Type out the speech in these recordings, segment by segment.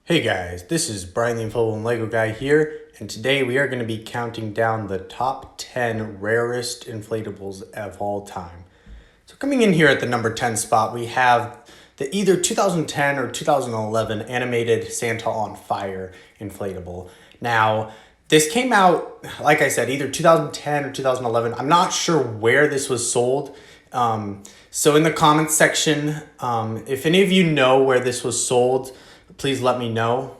Hey guys, this is Brian the Inflatable and Lego Guy here, and today we are going to be counting down the top 10 rarest inflatables of all time. So coming in here at the number 10 spot, we have the either 2010 or 2011 animated Santa on Fire inflatable. Now, this came out, like I said, either 2010 or 2011. I'm not sure where this was sold. So in the comments section, if any of you know where this was sold, please let me know,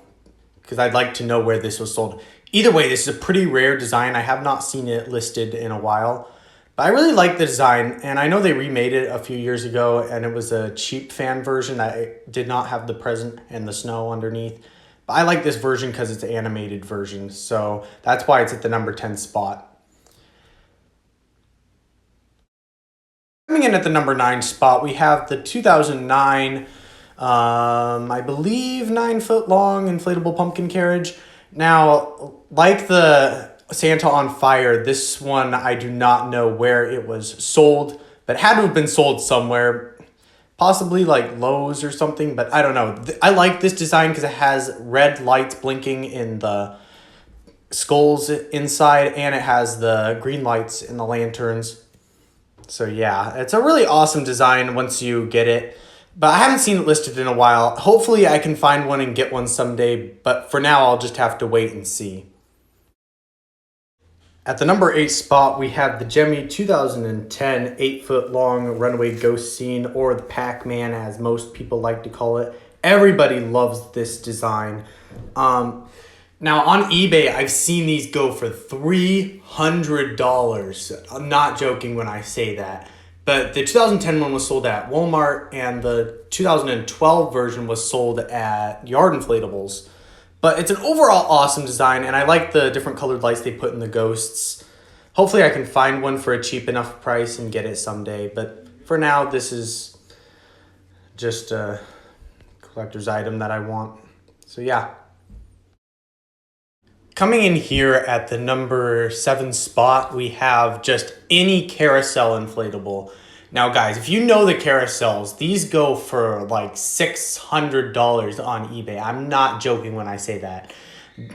because I'd like to know where this was sold. Either way, this is a pretty rare design. I have not seen it listed in a while, but I really like the design, and I know they remade it a few years ago, and it was a cheap fan version that did not have the present and the snow underneath. But I like this version because it's an animated version, so that's why it's at the number 10 spot. Coming in at the number 9 spot, we have the 2009 I believe 9-foot long inflatable pumpkin carriage. Now, like the Santa on Fire, this one I do not know where it was sold, but had to have been sold somewhere, possibly like Lowe's or something, but I don't know. I like this design because it has red lights blinking in the skulls inside, and it has the green lights in the lanterns. So yeah, it's a really awesome design once you get it. But I haven't seen it listed in a while. Hopefully I can find one and get one someday, but for now I'll just have to wait and see. At the number 8 spot, we have the Gemmy 2010 8-foot long runaway ghost scene, or the Pac-Man as most people like to call it. Everybody loves this design. Now on eBay, I've seen these go for $300. I'm not joking when I say that. But the 2010 one was sold at Walmart, and the 2012 version was sold at Yard Inflatables. But it's an overall awesome design, and I like the different colored lights they put in the ghosts. Hopefully I can find one for a cheap enough price and get it someday. But for now, this is just a collector's item that I want. So yeah. Coming in here at the number 7 spot, we have just any carousel inflatable. Now guys, if you know the carousels, these go for like $600 on eBay. I'm not joking when I say that.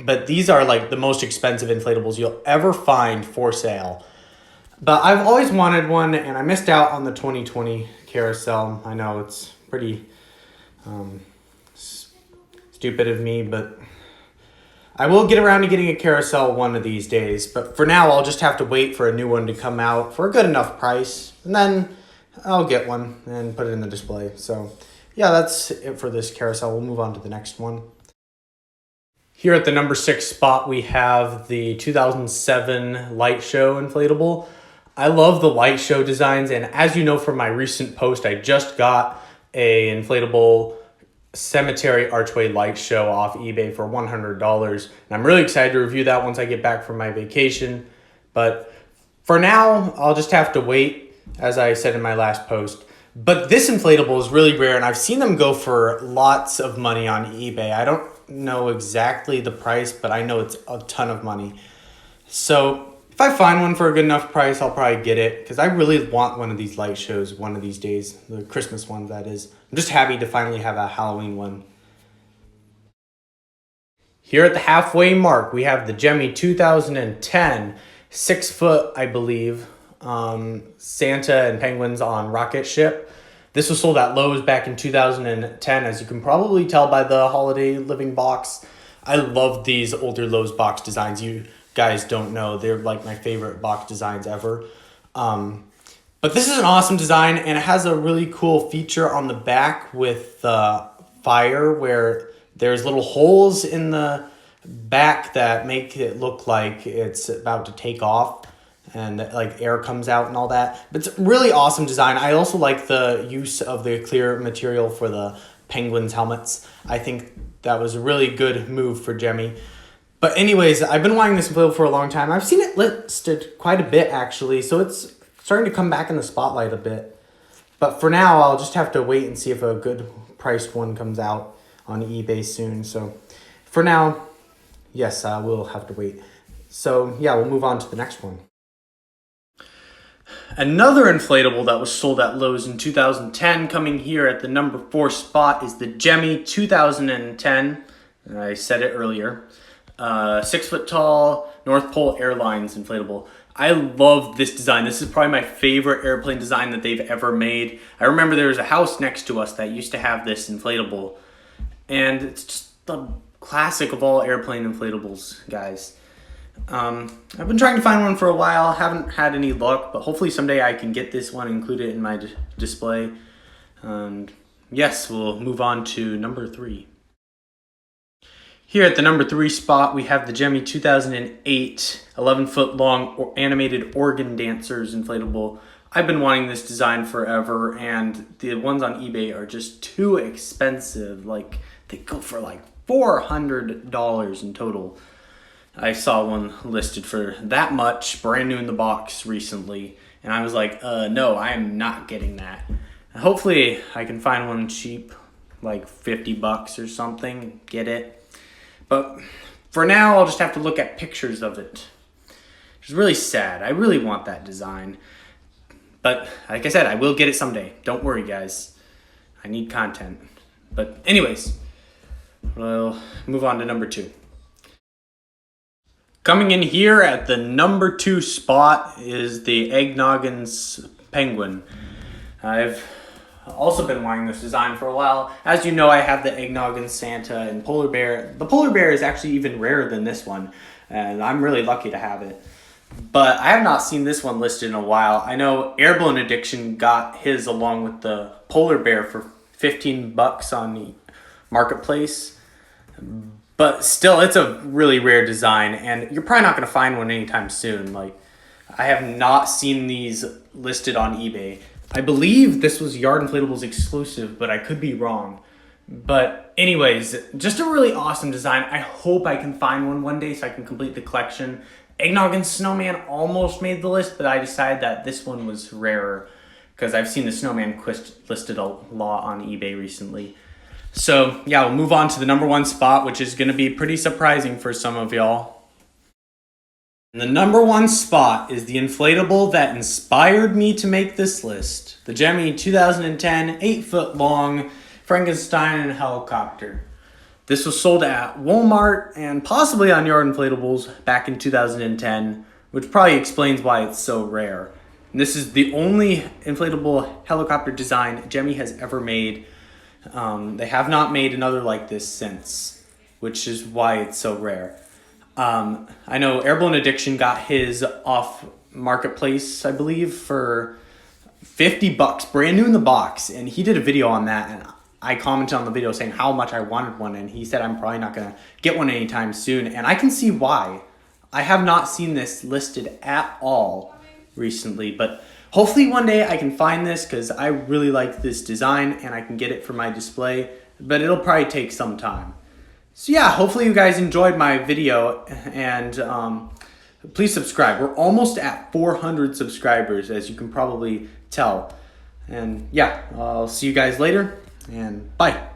But these are like the most expensive inflatables you'll ever find for sale. But I've always wanted one, and I missed out on the 2020 carousel. I know it's pretty stupid of me, but I will get around to getting a carousel one of these days, but for now I'll just have to wait for a new one to come out for a good enough price, and then I'll get one and put it in the display. So yeah, that's it for this carousel. We'll move on to the next one. Here at the number 6 spot, we have the 2007 light show inflatable. I love the light show designs, and as you know from my recent post, I just got a inflatable cemetery archway light show off eBay for $100, and I'm really excited to review that once I get back from my vacation. But for now, I'll just have to wait, as I said in my last post. But this inflatable is really rare, and I've seen them go for lots of money on eBay. I don't know exactly the price, but I know it's a ton of money. So if I find one for a good enough price, I'll probably get it, because I really want one of these light shows one of these days. The Christmas ones, that is. I'm just happy to finally have a Halloween one. Here at the halfway mark, we have the Gemmy 2010 6-foot, I believe, Santa and penguins on rocket ship. This was sold at Lowe's back in 2010, as you can probably tell by the holiday living box. I love these older Lowe's box designs. You guys don't know, they're like my favorite box designs ever. But this is an awesome design, and it has a really cool feature on the back with the fire, where there's little holes in the back that make it look like it's about to take off, and like air comes out and all that. But it's a really awesome design. I also like the use of the clear material for the penguins helmets. I think that was a really good move for Gemmy. But anyways, I've been wanting this inflatable for a long time. I've seen it listed quite a bit, actually, so it's starting to come back in the spotlight a bit. But for now, I'll just have to wait and see if a good priced one comes out on eBay soon. So for now, yes, I will have to wait. So yeah, we'll move on to the next one. Another inflatable that was sold at Lowe's in 2010, coming here at the number 4 spot, is the Gemmy 2010 I said it earlier. 6 foot tall, North Pole Airlines inflatable. I love this design. This is probably my favorite airplane design that they've ever made. I remember there was a house next to us that used to have this inflatable. And it's just the classic of all airplane inflatables, guys. I've been trying to find one for a while. Haven't had any luck, but hopefully someday I can get this one and include it in my display. And yes, we'll move on to number 3. Here at the number 3 spot, we have the Gemmy 2008 11-foot long animated organ dancers inflatable. I've been wanting this design forever, and the ones on eBay are just too expensive. Like, they go for like $400 in total. I saw one listed for that much, brand new in the box recently, and I was like, no, I am not getting that. Hopefully I can find one cheap, like $50 or something, get it. But for now, I'll just have to look at pictures of it. It's really sad. I really want that design. But like I said, I will get it someday. Don't worry, guys. I need content. But anyways, we'll move on to number 2. Coming in here at the number 2 spot is the Eggnoggin's Penguin. I've also been wanting this design for a while. As you know, I have the Eggnoggin Santa and Polar Bear. The Polar Bear is actually even rarer than this one, and I'm really lucky to have it. But I have not seen this one listed in a while. I know Airborne Addiction got his along with the Polar Bear for $15 on the marketplace. But still, it's a really rare design, and you're probably not going to find one anytime soon. Like, I have not seen these listed on eBay. I believe this was Yard Inflatables exclusive, but I could be wrong. But anyways, just a really awesome design. I hope I can find one day so I can complete the collection. Eggnoggin Snowman almost made the list, but I decided that this one was rarer because I've seen the Snowman listed a lot on eBay recently. So yeah, we'll move on to the number 1 spot, which is going to be pretty surprising for some of y'all. And the number 1 spot is the inflatable that inspired me to make this list. The Gemmy 2010 8-foot long Frankenstein and helicopter. This was sold at Walmart and possibly on Yard Inflatables back in 2010, which probably explains why it's so rare. And this is the only inflatable helicopter design Gemmy has ever made. They have not made another like this since, which is why it's so rare. I know Airborne Addiction got his off marketplace, I believe, for $50, brand new in the box, and he did a video on that, and I commented on the video saying how much I wanted one, and he said I'm probably not going to get one anytime soon, and I can see why. I have not seen this listed at all recently, but hopefully one day I can find this because I really like this design and I can get it for my display, but it'll probably take some time. So yeah, hopefully you guys enjoyed my video, and please subscribe. We're almost at 400 subscribers, as you can probably tell. And yeah, I'll see you guys later, and bye.